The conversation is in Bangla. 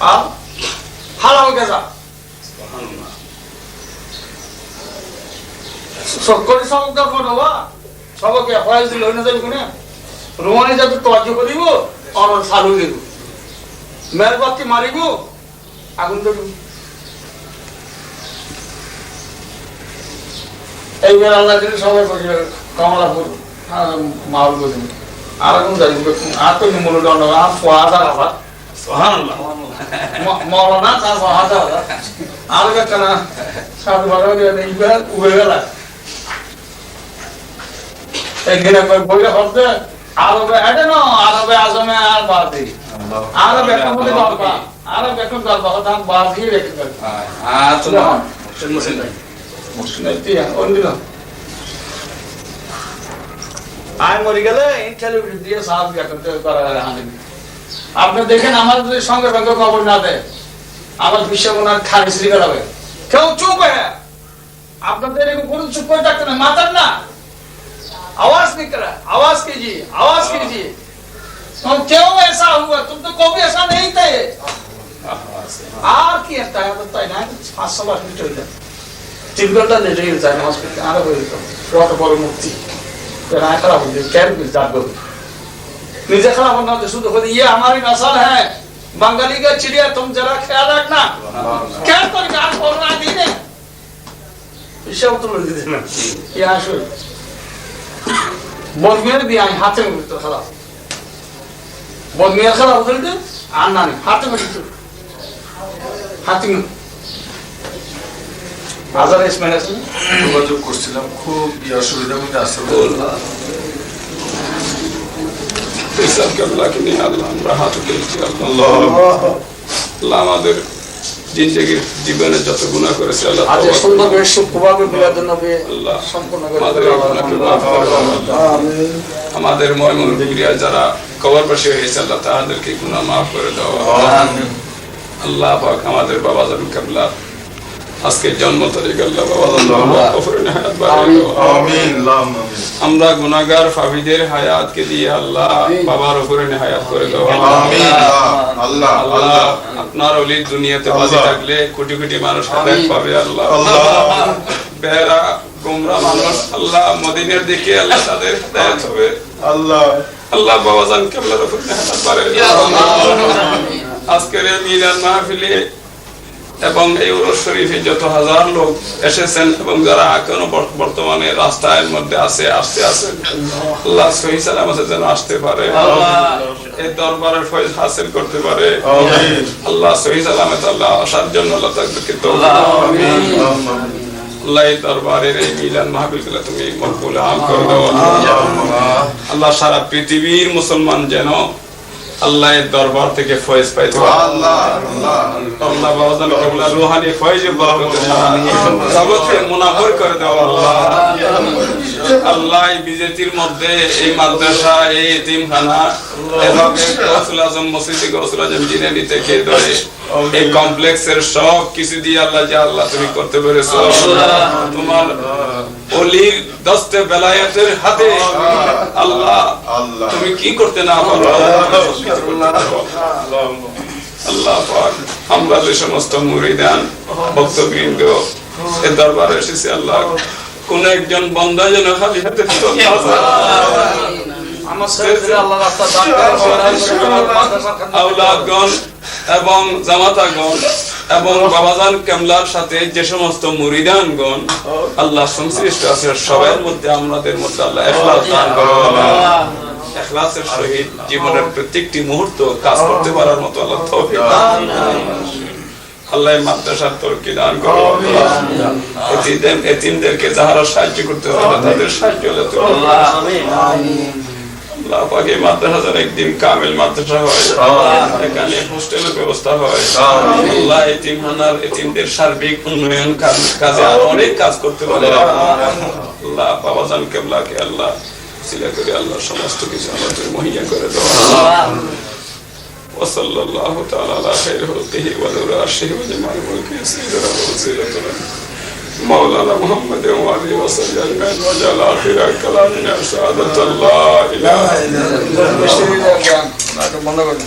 আর হালাল গেজা সকলে সবকা করবা সবকে ফয়েজ দিল না যাবে কোনে রোমানে যাতে তর্জ করিব আর সালু দিব মেরবাতি মারিব আগুন দেব এইবার আল্লাহ দিলে সবাই বসে কমলাপুর মাহল করে আর কোন যাইব আর তো নিমল দন্ড আর ফাদা আবার সুবহানাল্লাহ মাওলানা তার ফাদা আর কেনা সাধু বাবা দিয়ে এইবার উবে গেল এখানে বইটা হচ্ছে আরবে এটা না আরবে আজমে আর বাদি আরবে কোমলে বাবা আরবে কোন বাবা দাম বাদি রেখে দেন তো না মুসলিম তিয়া ওন্দিলা আই মরি গেলে ইন্টারভিউ দিয়ে সাহায্য করতে করা হানি আপনি দেখেন আমার যদি সঙ্গে সঙ্গে খবর না দেয় আমার বিশ্বমনার খারিজ লিখে যাবে কেউ চুপ है আপনাদের এরকম কোন চুপ করে থাকতে না মাতার না आवाज नहीं करा आवाज कीजिए तो क्यों ऐसा हुआ तुम तो कभी ऐसा नहीं थे আর কি একটা তাই না 500 বার মিনিট হইলো 3 ঘন্টা লেট হয়ে যায় হসপিটাল আর হইলো রত বড় মুক্তি तेरा खराब हो गया कैर मिल जात নিজে খারাপ না তো শুধু বলি ये हमारी नस्ल है बंगाली का चिड़िया तुम जरा ख्याल रखना क्या कर गाल बोलना दी ने इसे तो ले देना क्या शो বদমিয়ার দিয়ে আমি হাতে মতো খারাপ বদমিয়ার খারাপ হইলে আর না হাতে মতো হাতে আজার ইসমাইল আছে যোগাযোগ করছিলাম খুব অসুবিধার মধ্যে আছে এসব আল্লাহ কে নিয়ে আল্লাহ আমরা হাত তুলছি আল্লাহ আল্লাহ আমাদের জিন্দেগীর জীবনে যত গুনাহ করেছে আল্লাহ আজ সুন্দর করে সুখভাবে মিলাদ নবী আল্লাহ সম্পূর্ণ করে আমিন আমাদের ময়মনসিংহ যারা কবরবাসী হয়েছে আল্লাহ তাদেরকে গুনাহ maaf করে দাও আমিন আল্লাহ পাক আমাদের বাবা জান কিবলা আজকে জন্ম তারিখ আল্লাহ বাবা আল্লাহ কবরে হায়াত বাড়ায় আমিন আল্লাহুম্মা আমিন আমরা গুনাহগার ফাবিদের হায়াতকে দিয়ে আল্লাহ বাবার উপরে হায়াত করে দাও আমিন আল্লাহ আল্লাহ আপনার ওলি দুনিয়াতে বাঁচে থাকলে কোটি কোটি মানুষ হেদায়েত পাবে আল্লাহ আল্লাহ বেরা গোমরা মানুষ আল্লাহ মদিনার দিকে আল্লাহ তাদের হেদায়েত হবে আল্লাহ আল্লাহ বাবা জান কিবলার উপরে হায়াত বাড়ায় আমিন আজকের এই মিলাদ মাহফিলে এবং এই উরস শরীফে যত হাজার লোক এসেছেন এবং যারা এখনো বর্তমানে রাস্তার মধ্যে আসতে আল্লাহ সহি সালামতে যেন আসতে পারে এই দরবারের ফয়েজ হাসিল করতে পারে আল্লাহ সহি সালামতে আল্লাহ আসার জন্য আল্লাহ তাদেরকে তৌফিক আল্লাহ এই দরবারের এই মিলাদ মাহফিলগুলো তুমি মকবুল আম করে দাও আল্লাহ সারা পৃথিবীর মুসলমান যেন আল্লাহর দরবার থেকে ফয়েজ পাইতো আল্লাহ আল্লাহ আল্লাহ বাওয়াজান কিবলা রূহানি ফয়েজে বরকতে জগতে মুনাফর করে দাও আল্লাহ আল্লাহ এই বিজেতির মধ্যে এই মাদ্রাসা এই এতিমখানা এবং গৌসুল আজম মসজিদে গৌসুল আজম জিনানি থেকে ধরে এই কমপ্লেক্সের সব কিছু দিয়ে আল্লাহ যা আল্লাহ তুমি করতে পেরেছো তোমার ওলির দস্তে বেলায়েতের হাতে আল্লাহ তুমি কি করতে না পারো আল্লাহ পাক আমরা যে সমস্ত মুরিদান ভক্তবৃন্দ এই দরবারে এসেছি আল্লাহ কোন একজন বান্দা যেন খালি হাতে আওলাদগণ এবং জামাতাগণ এবং বাবাজান কিবলার সাথে যে সমস্ত মুরিদানগণ আল্লাহ সংশ্লিষ্ট আছে সবার মধ্যে আমাদের মধ্যে আল্লাহ ইখলাস দান করুন ইখলাসের সহিত জীবনের প্রত্যেকটি মুহূর্ত কাজ করতে পারার মতো আল্লাহ তৌফিক দান আল্লাহ মাদ্রাসার তরকি দান করুন এতিমদেরকে যারা সাহায্য করতে হবে তাদের সাহায্য করতে আমিন আল্লাহ পাক এই মাদ্রাসা যেন একদিন কামিল মাদ্রাসা হয় এখানে হোস্টেলের ব্যবস্থা হয় আল্লাহ এতিমখানার এতিমদের সার্বিক উন্নয়ন কাজে আরো অনেক কাজ করতে পারে আল্লাহ বাবাজান কিবলাকে আল্লাহ সিলা করে আল্লাহ সমস্ত কিছু আমাদের মুহইয়া করে দাও وصلى الله تعالى على خير خلقه ونور عرشه وجمال ملكه سيدنا وسيلتنا مولانا محمد وعلي وصحبه اجمعين وجعل اخر كلامنا شهادة لا اله الا الله